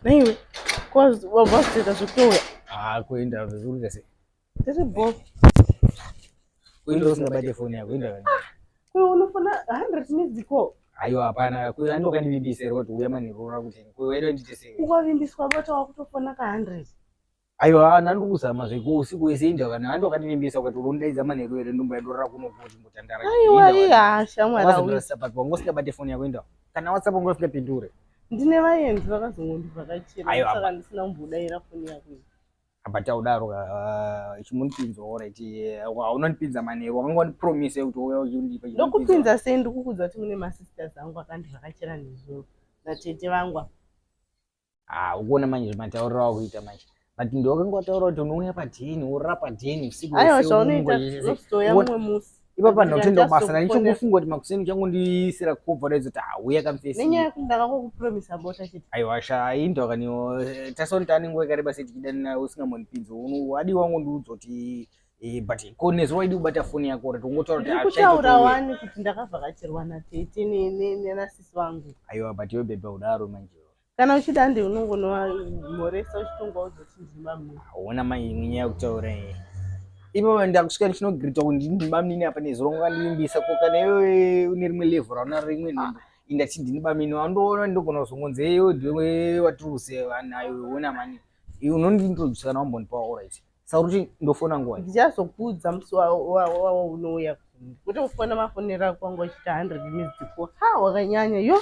Naiwe cause wabva kutoita zvekutoya kuenda vizuri kase tiri both kuenda usingabate foni yako kuenda kwewe unofona 100 minutes call. Aiwa hapana kuenda ndokandivimbisira kuti uya manirora kuti kwewe nditese ukavimbiswa bata wakutofona ka 100. Aiwa nandikuzama zveko usiku wese inda kana andokandivimbisa kuti undaidza manero ere ndombaidorora kuno kuti mbotandara aiwa ihasha mwara uyu sapa ngosingabate foni yako inda kana WhatsApp ngosingapindure ndine vaenzi vakazongondivhakachira saka ndisina kumbodaira foni yako abata udaro chimunipinza alright unonipinza manero wakangonipromise kuti uya uchindipa ndokupinza sei ndikukudza kuti mune masisters angu akandivhakachira nezuro natete vangu ukuona manje matauriro akuita manje but ndokangwataura kuti unouya padhini urira padhini usiku aiwa zvaunoita zostoya mumwe musi ipapa ndotenda basa nanichongofunga kuti makuseni uchangondisira kobva daidzo kuti uya kamfesi nenyaya yekuti ndakakokupromisa bota chiti aiwa shainda kaniwo tasonitani nguva yakareba sei tichidana usingamonipinzi wadi wangu ndiudza kuti but konezo waidi kubata foni yako kuti ungotaura kuti kutaura wani kuti ndakavhakachirwa natete nenasisi vangu aiwa but iwe bebe udaro manje kana uchida ndi unongonomhoresa uchitonga udzoti ndimamini hauna manyaya yakutaura ipo ndakusvika ndichinogirita kuti ndimamini apa nezuro ngandivimbisa ko kana iwe une rimwe level rauna rimwe nhengo indati ndinibamini wandoona ndogona kuzongonze iwe ndiwe watiruse nayo uona mani unondintroduce kana wambonipa alright sauti ndofona nguva ndichazokudza musi waunouya kuti ufona mafonero ako kwangu achita 100 minutes ko wakanyanya yo